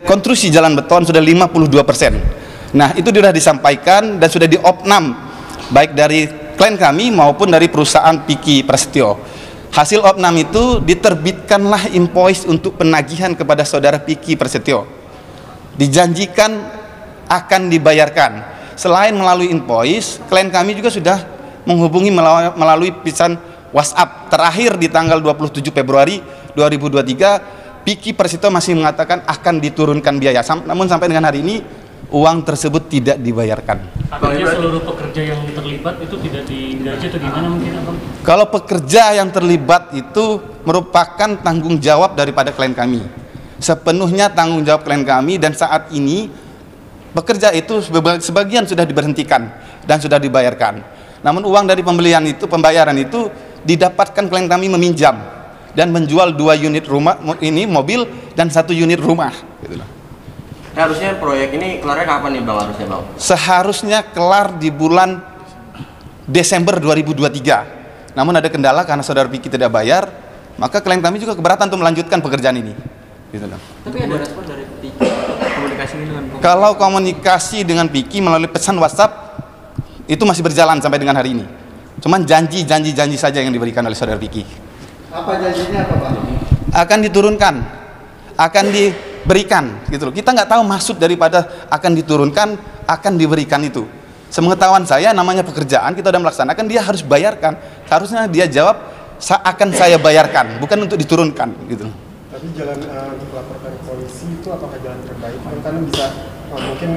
Konstruksi jalan beton sudah 52%. Nah, itu sudah disampaikan dan sudah diopnam baik dari klien kami maupun dari perusahaan Piki Prasetyo. Hasil opnam itu diterbitkanlah invoice untuk penagihan kepada saudara Piki Prasetyo. Dijanjikan akan dibayarkan. Selain melalui invoice, klien kami juga sudah menghubungi melalui pesan WhatsApp terakhir di tanggal 27 Februari 2023. Piki Prasetyo masih mengatakan akan diturunkan biaya, namun sampai dengan hari ini uang tersebut tidak dibayarkan. Artinya seluruh pekerja yang terlibat itu tidak digaji atau gimana mungkin, Abang? Kalau pekerja yang terlibat itu merupakan tanggung jawab daripada klien kami, sepenuhnya tanggung jawab klien kami, dan saat ini pekerja itu sebagian sudah diberhentikan dan sudah dibayarkan. Namun uang dari pembayaran itu didapatkan klien kami meminjam dan menjual 2 unit rumah ini, mobil, dan 1 unit rumah gitu. Harusnya proyek ini kelarnya kapan nih Bang, harusnya Bang? Seharusnya kelar di bulan Desember 2023. Namun ada kendala karena saudara Piki tidak bayar, maka klien kami juga keberatan untuk melanjutkan pekerjaan ini gitu. Tapi ada respon dari Piki komunikasi dengan Piki? Kalau komunikasi dengan Piki melalui pesan WhatsApp itu masih berjalan sampai dengan hari ini. Cuman janji saja yang diberikan oleh saudara Piki. Apa janjinya, apa Pak? Akan diturunkan, akan diberikan gitu loh. Kita nggak tahu maksud daripada akan diturunkan, akan diberikan itu. Sepengetahuan saya, namanya pekerjaan, kita sudah melaksanakan, dia harus bayarkan. Harusnya dia jawab, akan saya bayarkan, bukan untuk diturunkan gitu. Tapi jalan untuk laporkan polisi itu apakah jalan terbaik? Kan bisa mungkin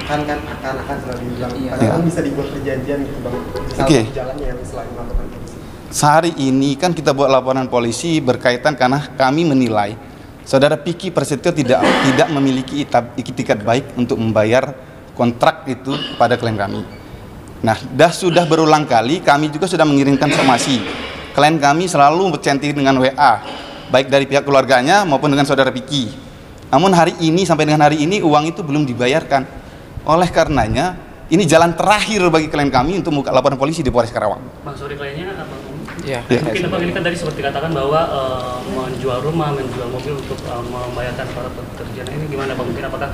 akan selalu dibilang. Padahal bisa dibuat perjanjian gitu Bang. Salah jalannya yang selain melaporkan polisi. Sehari ini kan kita buat laporan polisi berkaitan karena kami menilai saudara Piki Prasetyo tidak memiliki itikat baik untuk membayar kontrak itu pada klien kami. Nah, sudah berulang kali kami juga sudah mengirimkan somasi. Klien kami selalu berchatting dengan WA, baik dari pihak keluarganya maupun dengan saudara Piki. Namun sampai dengan hari ini uang itu belum dibayarkan. Oleh karenanya, ini jalan terakhir bagi klien kami untuk membuka laporan polisi di Polres Karawang. Bang, sorry kliennya apa? Ya. Mungkin Abang ini kan tadi seperti katakan bahwa menjual rumah, menjual mobil untuk membayarkan para pekerja. Ini gimana Bang? Mungkin apakah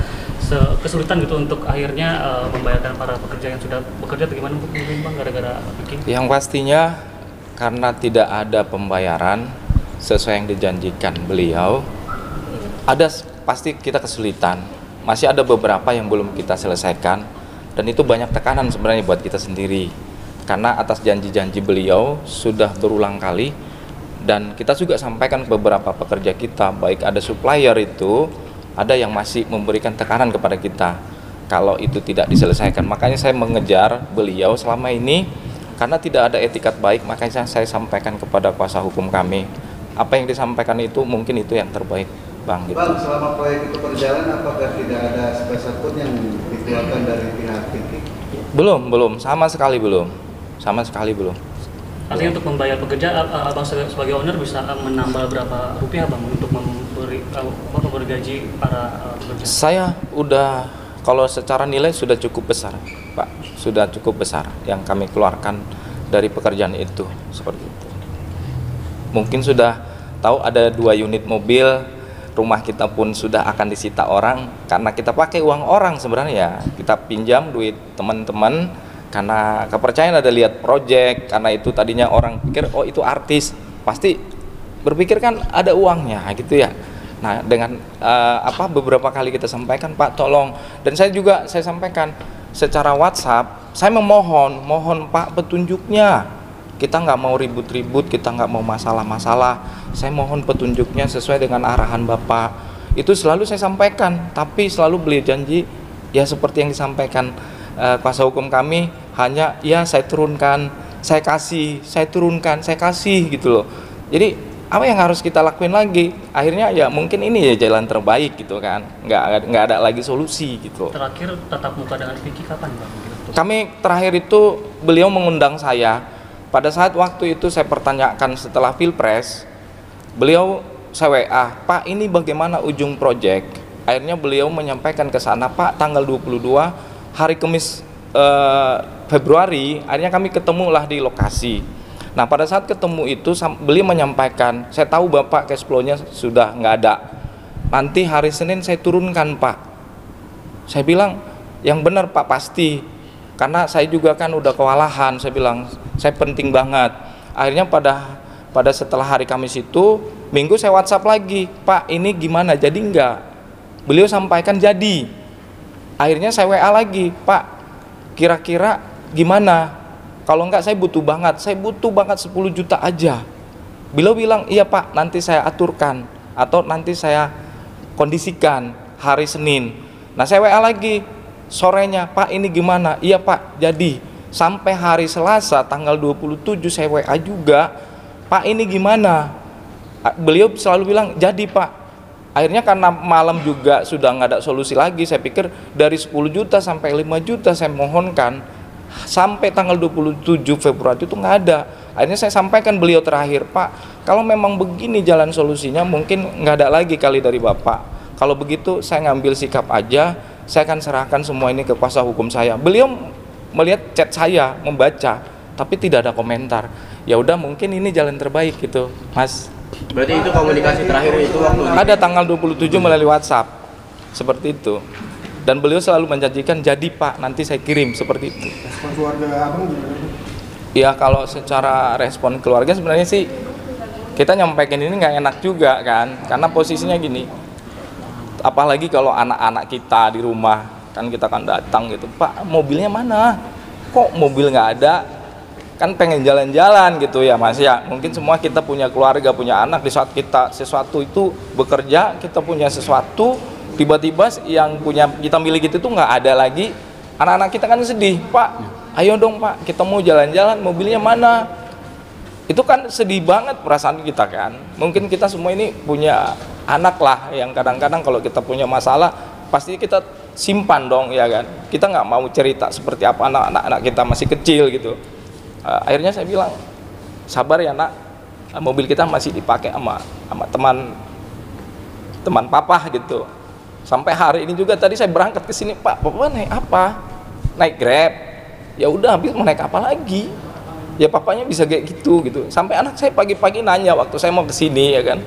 kesulitan gitu untuk akhirnya membayarkan para pekerja yang sudah bekerja atau gimana mungkin Bang gara-gara Piki? Yang pastinya karena tidak ada pembayaran sesuai yang dijanjikan beliau, pasti kita kesulitan. Masih ada beberapa yang belum kita selesaikan, dan itu banyak tekanan sebenarnya buat kita sendiri. Karena atas janji-janji beliau sudah berulang kali, dan kita juga sampaikan ke beberapa pekerja kita, baik ada supplier itu, ada yang masih memberikan tekanan kepada kita kalau itu tidak diselesaikan. Makanya saya mengejar beliau selama ini, karena tidak ada etikat baik, makanya saya sampaikan kepada kuasa hukum kami. Apa yang disampaikan itu mungkin itu yang terbaik Bang. Gitu. Bang, selama proyek itu berjalan apakah tidak ada sepeser pun yang dikeluarkan dari pihak Piki? Belum, sama sekali belum. Artinya untuk membayar pekerja, Abang sebagai owner bisa menambah berapa rupiah Bang untuk memberi gaji para pekerja? Saya udah, kalau secara nilai sudah cukup besar Pak, sudah cukup besar yang kami keluarkan dari pekerjaan itu, seperti itu. Mungkin sudah tahu ada 2 unit mobil, rumah kita pun sudah akan disita orang, karena kita pakai uang orang sebenarnya, kita pinjam duit teman-teman, karena kepercayaan ada lihat project, karena itu tadinya orang pikir oh itu artis, pasti berpikir kan ada uangnya gitu ya. Nah dengan beberapa kali kita sampaikan Pak tolong, dan saya sampaikan secara WhatsApp, saya mohon Pak petunjuknya, kita nggak mau ribut-ribut, kita nggak mau masalah-masalah, saya mohon petunjuknya sesuai dengan arahan Bapak. Itu selalu saya sampaikan, tapi selalu beliau janji ya seperti yang disampaikan kuasa hukum kami, hanya ya saya turunkan, saya kasih, saya turunkan, saya kasih gitu loh. Jadi apa yang harus kita lakuin lagi? Akhirnya ya mungkin ini ya jalan terbaik gitu kan, nggak ada lagi solusi gitu. Terakhir tatap muka dengan Piki kapan Bang? Kami terakhir itu beliau mengundang saya, pada saat waktu itu saya pertanyakan setelah Pilpres, beliau saya WA, Pak ini bagaimana ujung project? Akhirnya beliau menyampaikan ke sana, Pak tanggal 22 hari Kamis Februari akhirnya kami ketemulah di lokasi. Nah pada saat ketemu itu beliau menyampaikan, saya tahu Bapak cash flow-nya sudah nggak ada, nanti hari Senin saya turunkan Pak. Saya bilang yang benar Pak pasti, karena saya juga kan udah kewalahan. Saya bilang saya penting banget. Akhirnya pada setelah hari Kamis itu, Minggu saya WhatsApp lagi, Pak ini gimana, jadi enggak? Beliau sampaikan jadi. Akhirnya saya WA lagi, Pak kira-kira gimana? Kalau enggak saya butuh banget 10 juta aja. Beliau bilang iya Pak, nanti saya aturkan atau nanti saya kondisikan hari Senin. Nah saya WA lagi sorenya, Pak ini gimana? Iya Pak, jadi. Sampai hari Selasa tanggal 27 saya WA juga, Pak ini gimana? Beliau selalu bilang jadi Pak. Akhirnya karena malam juga sudah nggak ada solusi lagi, saya pikir dari 10 juta sampai 5 juta saya mohonkan, sampai tanggal 27 Februari itu nggak ada. Akhirnya saya sampaikan beliau terakhir, Pak kalau memang begini jalan solusinya mungkin nggak ada lagi kali dari Bapak. Kalau begitu saya ngambil sikap aja, saya akan serahkan semua ini ke kuasa hukum saya. Beliau melihat chat saya, membaca, tapi tidak ada komentar. Ya udah mungkin ini jalan terbaik gitu, Mas. Berarti itu komunikasi terakhir itu waktu ada tanggal 27 melalui WhatsApp. Seperti itu. Dan beliau selalu menjanjikan jadi Pak, nanti saya kirim seperti itu. Respon keluarga Abang gimana? Ya kalau secara respon keluarga sebenarnya sih kita nyampaikan ini nggak enak juga kan, karena posisinya gini. Apalagi kalau anak-anak kita di rumah, kan kita kan datang gitu, Pak mobilnya mana? Kok mobil nggak ada? Kan pengen jalan-jalan gitu ya Mas ya. Mungkin semua kita punya keluarga, punya anak, di saat kita sesuatu itu bekerja, kita punya sesuatu, tiba-tiba yang punya kita miliki itu nggak ada lagi, anak-anak kita kan sedih, Pak ayo dong Pak kita mau jalan-jalan, mobilnya mana? Itu kan sedih banget perasaan kita kan. Mungkin kita semua ini punya anak lah yang kadang-kadang kalau kita punya masalah pasti kita simpan dong ya kan. Kita nggak mau cerita seperti apa anak-anak kita masih kecil gitu. Akhirnya saya bilang sabar ya nak, mobil kita masih dipakai sama teman papa gitu. Sampai hari ini juga tadi saya berangkat ke sini, Pak papa naik apa? Naik Grab. Ya udah habis mau naik apa lagi? Ya papanya bisa kayak gitu. Sampai anak saya pagi-pagi nanya waktu saya mau ke sini ya kan,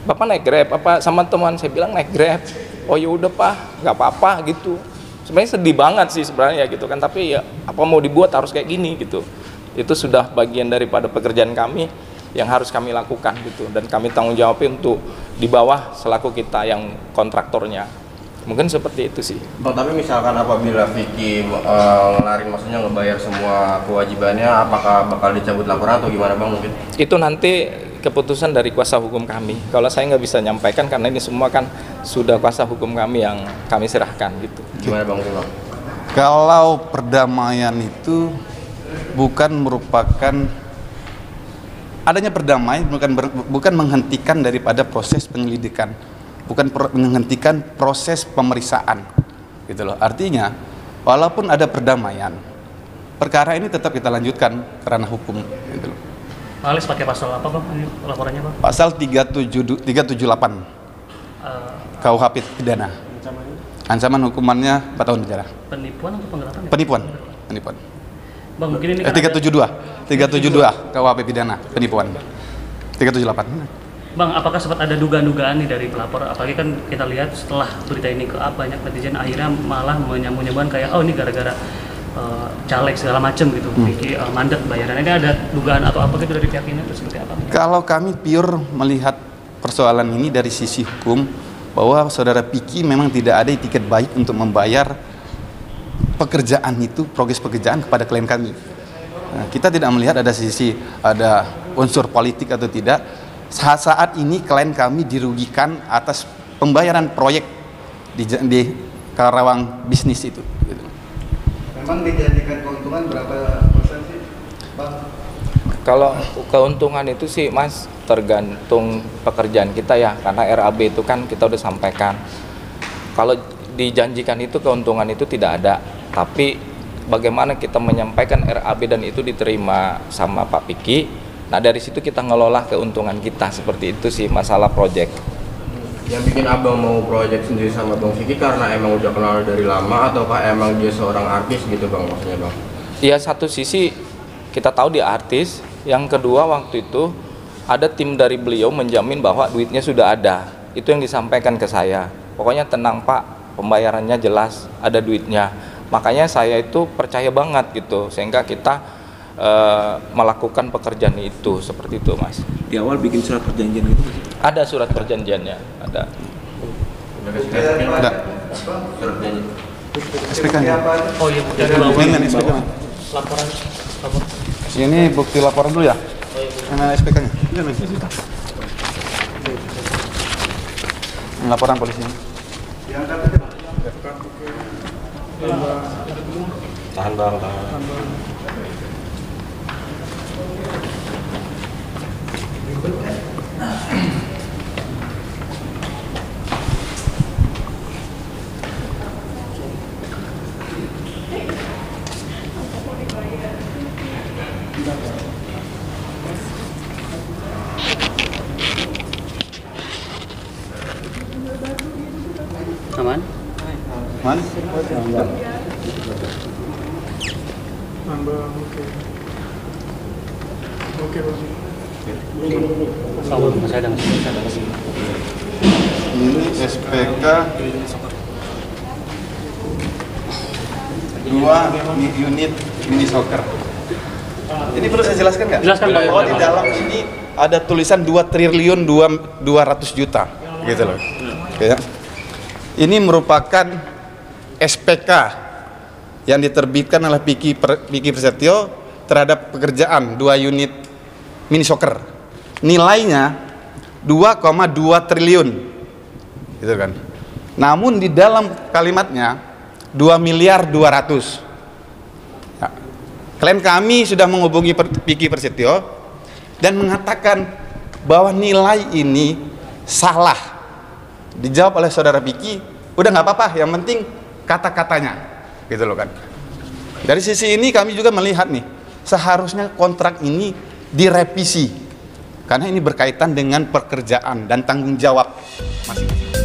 Bapak naik Grab apa sama teman? Saya bilang naik Grab. Oh ya udah Pak, nggak apa-apa gitu. Sebenarnya sedih banget sih sebenarnya gitu kan, tapi ya apa mau dibuat harus kayak gini gitu. Itu sudah bagian daripada pekerjaan kami yang harus kami lakukan gitu, dan kami tanggung jawabnya untuk di bawah selaku kita yang kontraktornya. Mungkin seperti itu sih. Oh, tapi misalkan apabila Vicky ngelarin, maksudnya ngebayar semua kewajibannya, apakah bakal dicabut laporan atau gimana Bang mungkin? Itu nanti keputusan dari kuasa hukum kami. Kalau saya nggak bisa nyampaikan karena ini semua kan sudah kuasa hukum kami yang kami serahkan gitu. Gimana Bang? Kalau perdamaian itu bukan merupakan adanya perdamaian, bukan menghentikan daripada proses penyelidikan, bukan menghentikan proses pemeriksaan gitu loh. Artinya walaupun ada perdamaian, perkara ini tetap kita lanjutkan karena hukum gitu loh. Alis pakai pasal apa Bang ini laporannya Bang? Pasal 378 KUHP pidana. Ancaman hukumannya 4 tahun penjara. Penipuan atau penggelapan? Penipuan. Bang mungkin ini 372 KUHP pidana penipuan. 378. Bang, apakah sempat ada dugaan-dugaan nih dari pelapor? Apalagi kan kita lihat setelah berita ini ke banyak netizen akhirnya malah menyambung-nyambungkan kayak oh ini gara-gara caleg segala macam gitu, Vicky mandat bayarannya. Ini ada dugaan atau apa gitu dari pihak ini atau seperti apa? Kalau kami pure melihat persoalan ini dari sisi hukum, bahwa saudara Vicky memang tidak ada etiket baik untuk membayar pekerjaan itu, progres pekerjaan kepada klien kami. Nah, kita tidak melihat ada sisi ada unsur politik atau tidak. Saat ini klien kami dirugikan atas pembayaran proyek di Karawang bisnis itu. Gitu. Memang dijanjikan keuntungan berapa persen sih, Bang? Kalau keuntungan itu sih Mas tergantung pekerjaan kita ya, karena RAB itu kan kita udah sampaikan. Kalau dijanjikan itu keuntungan itu tidak ada, tapi bagaimana kita menyampaikan RAB dan itu diterima sama Pak Vicky. Nah dari situ kita ngelola keuntungan kita, seperti itu sih masalah project. Yang bikin Abang mau project sendiri sama Bang Vicky karena emang udah kenal dari lama ataukah emang dia seorang artis gitu Bang maksudnya Bang? Ya satu sisi kita tahu dia artis, yang kedua waktu itu ada tim dari beliau menjamin bahwa duitnya sudah ada. Itu yang disampaikan ke saya. Pokoknya tenang Pak, pembayarannya jelas, ada duitnya. Makanya saya itu percaya banget gitu, sehingga kita melakukan pekerjaan itu seperti itu Mas. Di awal bikin surat perjanjian gitu? Ada surat perjanjiannya, ada. Ada. Surat janji. SPK-nya. Oh iya, jadi Ini SPK. laporan. Ini bukti laporan dulu ya. Mana SPK-nya? Laporan polisinya. Tahan bang, tahan. Aman? Man? Oh, masih ada masih. Ini SPK 2 unit mini soccer. Ini perlu saya jelaskan nggak? Jelaskan, Pak. Bahwa di dalam ini ada tulisan 2 triliun 200 juta, gitu loh. Ya. Ini merupakan SPK yang diterbitkan oleh Piki Prasetyo terhadap pekerjaan 2 unit mini soccer. Nilainya 2,2 triliun, gitu kan. Namun di dalam kalimatnya 2 miliar 200. Ya. Klien kami sudah menghubungi Piki Prasetyo dan mengatakan bahwa nilai ini salah. Dijawab oleh saudara Piki, udah nggak apa-apa, yang penting kata-katanya, gitu loh kan. Dari sisi ini kami juga melihat nih, seharusnya kontrak ini direvisi karena ini berkaitan dengan pekerjaan dan tanggung jawab masing-masing.